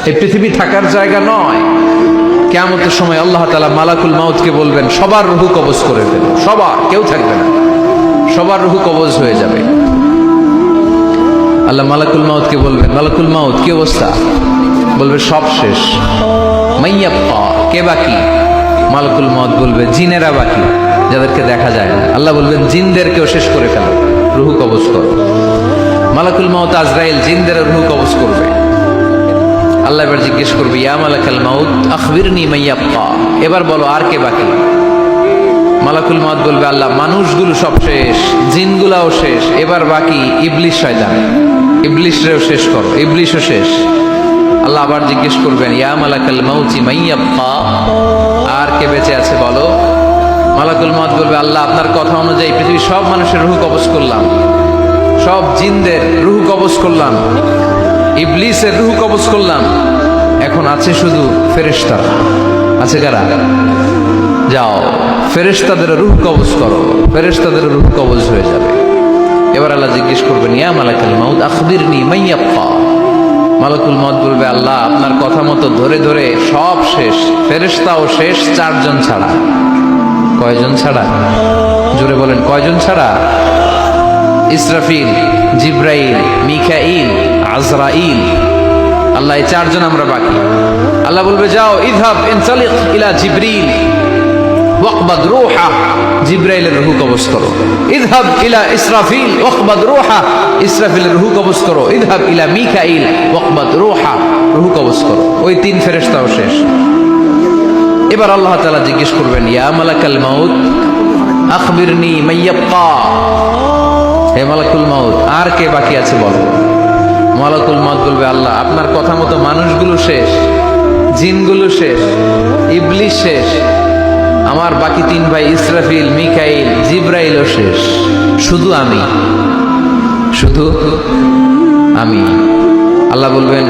এই পৃথিবী থাকার জায়গা নয়। কিয়ামতের সময় আল্লাহ তাআলা মালাকুল মাউতকে বলবেন সবার রূহ কবজ করে ফেলো, সবার, কেউ থাকবে না, সবার রূহ কবজ হয়ে যাবে। আল্লাহ মালাকুল মাউতকে বলবেন, মালাকুল মাউত কি অবস্থা? বলবে সব শেষ। মাইয়াব্বা, কে বাকি? মালাকুল মাউত বলবে জিনেরা বাকি, যাদেরকে দেখা যায় না। আল্লাহ বলবেন জিনদেরকেও শেষ করে ফেলো, রূহ কবজ করো। মালাকুল মাউত আজরাইল জিনদের রূহ কবজ করবে। আল্লাহ এবার জিজ্ঞেস করবে ইয়া মালাকাল মাউত আখবিরনি মাইয়াব্বা, এবার বলো আর কে বাকি? মালাকুল মাউত বলবে আল্লাহ মানুষগুলো সব শেষ, জিনগুলাও শেষ, এবার বাকি ইবলিশ শয়তান, ইবলিশরেও শেষ করো, ইবলিশও শেষ। আল্লাহ আবার জিজ্ঞেস করবেন ইয়া মালাকাল মাউতি মাইয়াব্বা, আর কে বেঁচে আছে বলো? মালাকুল মাউত বলবে আল্লাহ আপনার কথা অনুযায়ী পৃথিবীর সব মানুষের রূহ কবজ করলাম, সব জিনদের রূহ কবজ করলাম, ইবলিসের রূহ কবজ করলাম, এখন আছে শুধু ফেরেশতারা। আছে কারা? যাও ফেরেশতাদের রূহ কবজ করো, ফেরেশতাদের রূহ কবজ হয়ে যাবে। এবার আল্লাহ জিজ্ঞেস করবেন ইয়া মালাকাল মাউত আখবিরনি মাইয়াব্বা। মালাকুল মাউত বলবে আল্লাহ আপনার কথা মতো ধরে ধরে সব শেষ, ফেরেশতাও শেষ, চারজন ছাড়া। কয়জন ছাড়া? জোরে বলেন কয়জন ছাড়া? ইসরাফিল, জিব্রাইল, মিকাইল, আজরাইল। আল্লাহ এই চারজন আমরা বাকি। আল্লাহ বলবে যাও ইযহাব ইনতালিক ইলা জিবরিল ওয়াকবাদ রূহা, জিব্রাইলের রূহ কবজ করো। ইযহাব ইলা ইসরাফিল ওয়াকবাদ রূহা, ইসরাফিলের রূহ কবজ করো। ইযহাব ইলা মিকাইল ওয়াকবাদ রূহা, রূহ কবজ করো। ওই তিন ফেরেশতাও শেষ। এবার আল্লাহ তাআলা জিজ্ঞেস করবেন ইয়া মালাকাল মাউত আখবিরনি মাইয়াব্বা, হে মালাকুল মাউত আর কে বাকি আছে বলো? মালাকুল মাউত বলবে আল্লাহ আপনার কথা মতো মানুষগুলো শেষ, জিনগুলো শেষ, ইবলিশ শেষ, আমার বাকি তিন ভাই ইসরাফিল, মিকাইল, জিব্রাইলও শেষ, শুধু আমি, শুধু আমি। আল্লাহ বলবেন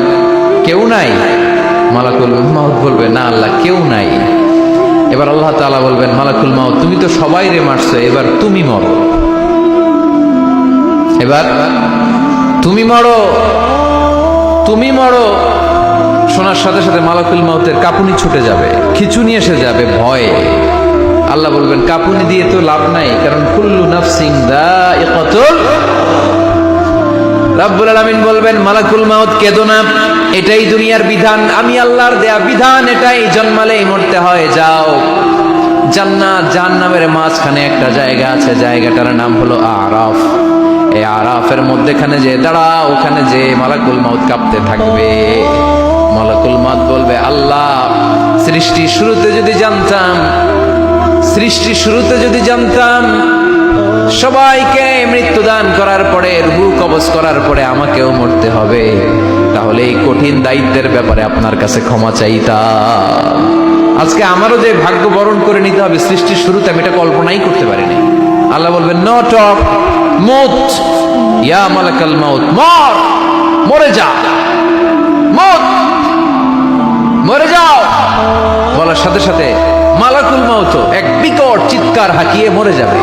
কেউ নাই? মালাকুল মাউত বলবে না আল্লাহ কেউ নাই। এবার আল্লাহ তাআলা বলবেন মালাকুল মাউত তুমি তো সবাই রে মারছো, এবার তুমি মরো, এবার তুমি মরো, তুমি মরো। শোনার সাথে সাথে মালাকুল মাউতের কাঁপুনি ছুটে যাবে, খিঁচুনি এসে যাবে ভয়ে। আল্লাহ বলবেন কাঁপুনি দিয়ে তো লাভ নাই, কারণ কুল্লু নাফসিন যায়িকাতুল। রব্বুল আলামিন বলবেন মালাকুল মাউত কেঁদো না, এটাই দুনিয়ার বিধান, আমি আল্লাহর দেয়া বিধান, এটাই জন্মালেই মরতে হয়। যাও জান্নাত জাহান্নামের মাঝখানে একটা জায়গা আছে, জায়গাটার নাম হলো আরাফ। এই আরাফের মধ্যেখানে যে দাঁড়া, ওখানে যে মালাকুল মাউত কাঁপতে থাকবে। মালাকুল মাউত বলবে আল্লাহ সৃষ্টির শুরুতে যদি জানতাম, সৃষ্টির শুরুতে যদি জানতাম সবাইকে মৃত্যুদান করার পরে রূহ কবজ করার পরে আমাকেও মরতে হবে, তাহলে এই কঠিন দায়িত্বের ব্যাপারে আপনার কাছে ক্ষমা চাইতাম। আজকে আমারও যে ভাগ্য বরণ করে নিতে হবে সৃষ্টির শুরুতে, আমি এটা কল্পনাই করতে পারিনি। আল্লাহ বলবেন নো টক, মউত, ইয়া মালাকাল মাউত মর, মরে যা, মউত, মরে যাও। বলার সাথে সাথে মালাকুল মাউত এক বিকট চিৎকার হাঁকিয়ে মরে যাবে।